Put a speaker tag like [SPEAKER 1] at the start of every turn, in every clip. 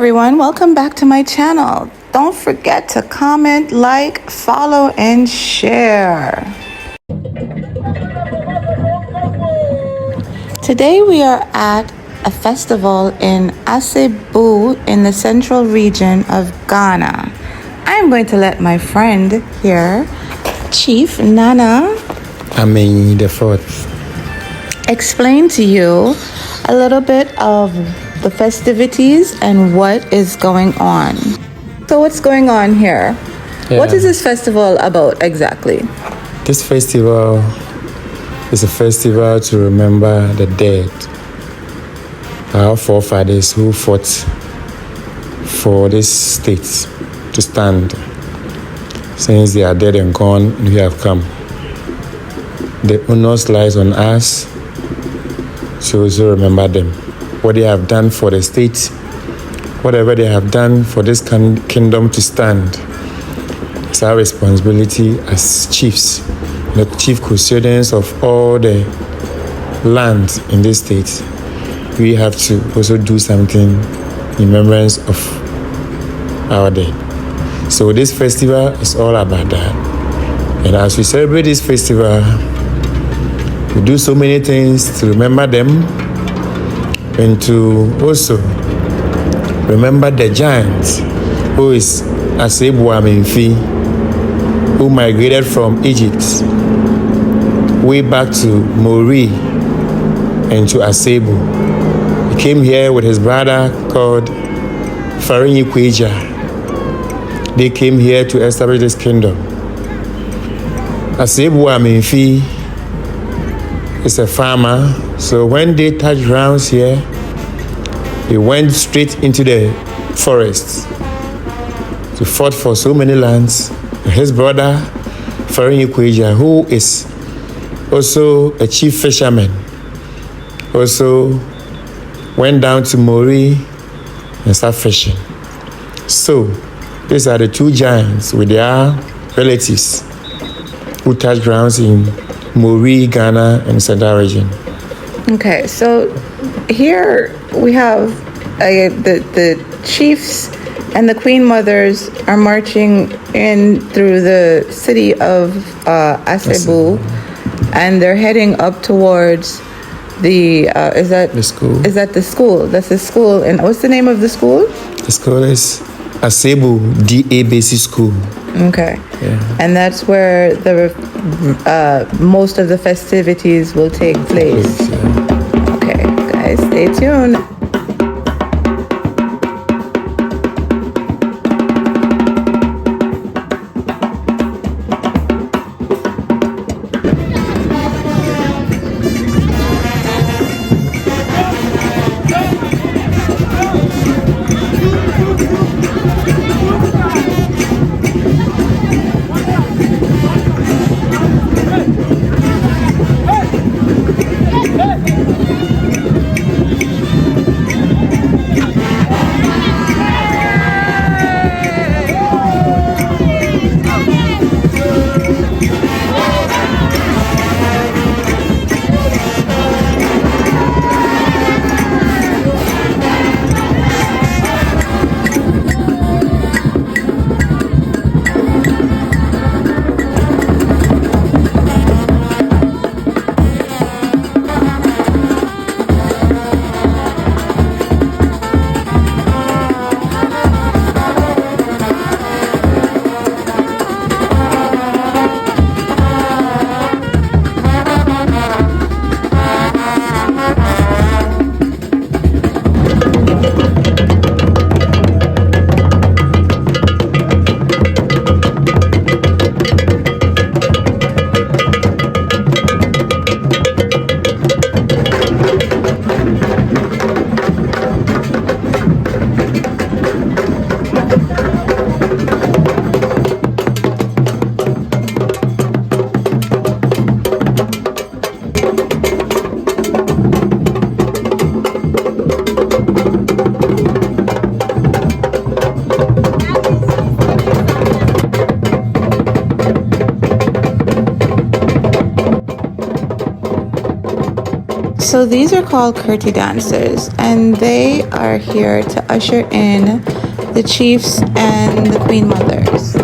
[SPEAKER 1] everyone, welcome back to my channel. Don't forget to comment, like, follow, and share. Today we are at a festival in Asebu in the central region of Ghana. I'm going to let my friend here, Chief Nana,
[SPEAKER 2] Amen the fourth,
[SPEAKER 1] explain to you a little bit of the festivities and what is going on. So what's going on here?
[SPEAKER 2] Yeah.
[SPEAKER 1] What is this festival about exactly?
[SPEAKER 2] This festival is a festival to remember the dead, our forefathers who fought for this state to stand. Since they are dead and gone, we have come. The onus lies on us to also remember them. What they have done for the state, whatever they have done for this kingdom to stand. It's our responsibility as chiefs, the chief custodians of all the land in this state. We have to also do something in remembrance of our dead. So this festival is all about that. And as we celebrate this festival, we do so many things to remember them and to also remember the giant who is Asebu, who migrated from Egypt way back to Mori and to Asebu. He came here with his brother called Apayemkese. They came here to establish this kingdom. Asebu is a farmer, so when they touched grounds here, he went straight into the forest to fight for so many lands. His brother, Apayemkese, who is also a chief fisherman, also went down to Mori and started fishing. So, these are the two giants with their relatives who touched grounds in Mori, Ghana, and Central region.
[SPEAKER 1] Okay, so here we have the chiefs and the queen mothers are marching in through the city of Asebu, and they're heading up towards the is that
[SPEAKER 2] the school?
[SPEAKER 1] Is that the school? That's the school. And what's the name of the school?
[SPEAKER 2] The school is Asebu DA Basic School.
[SPEAKER 1] Okay.
[SPEAKER 2] Yeah.
[SPEAKER 1] And that's where the most of the festivities will take place.
[SPEAKER 2] Yeah.
[SPEAKER 1] Okay, guys, stay tuned. So these are called Kurti dancers, and they are here to usher in the chiefs and the queen mothers.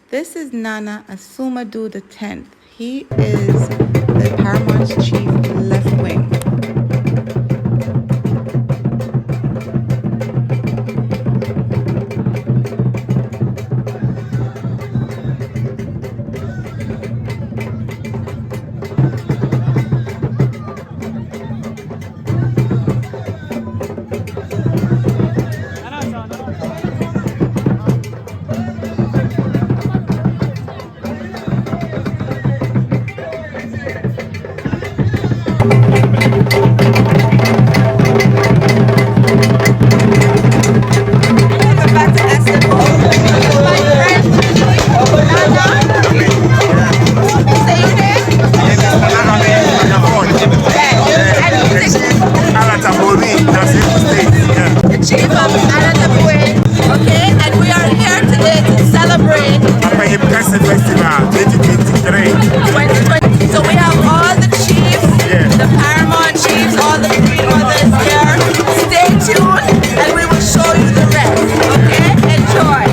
[SPEAKER 1] This is Nana Asumadu the 10th. He is the Paramount's chief left wing. Welcome back to Asebu. My friend, Nana. Say your name. The chief of Alatabuin. Okay, and we are here today to celebrate
[SPEAKER 3] Apayemkese Festival 2023.
[SPEAKER 1] 2020. So we have all the chiefs, the Paramount chiefs, all the queen mothers here. Stay tuned and we will show you the rest. Okay, enjoy.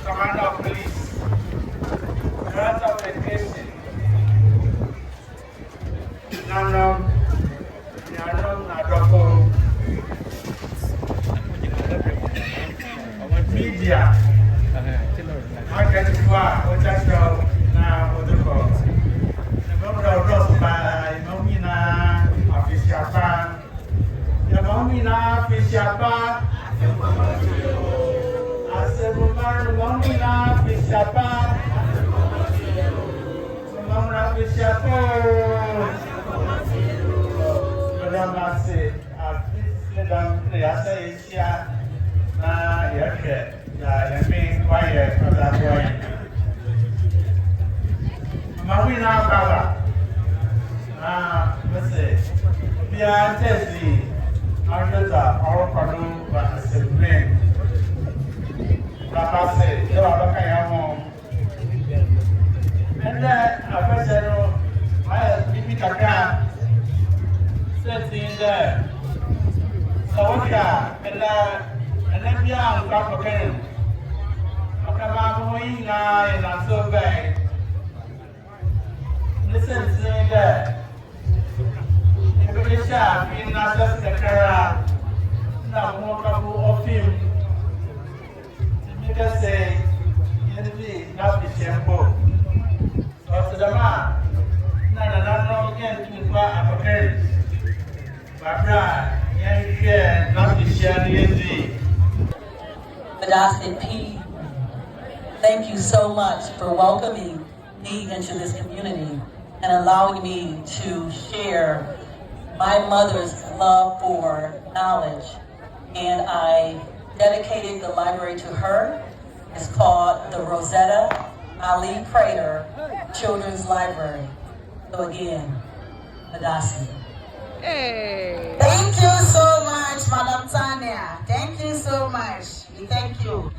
[SPEAKER 3] Commander of Police, Director of Education, Media, Marketing, na Odoko, Governor Rosba, Nomina, Official, Nomina, Official, Asebu, Nomina, Official, Nomina, Official, Madame, Madame, Asia, quiet, Marina Baba, we are testing under the our Padu Asebu. Papa said, "You are looking at home." And then I said, "I have been sitting there." So what and then we are back again. Okay, I'm going and I'm so bad. Listen, say that. If you are being not just the car, now more couple of
[SPEAKER 4] Adopted P, thank you so much for welcoming me into this community and allowing me to share my mother's love for knowledge. And I dedicated the library to her. It's called the Rosetta Ali Prater Children's Library. So again, Adasi.
[SPEAKER 1] Hey.
[SPEAKER 5] Thank you so much, Madam Tanya. Thank you so much. We thank you.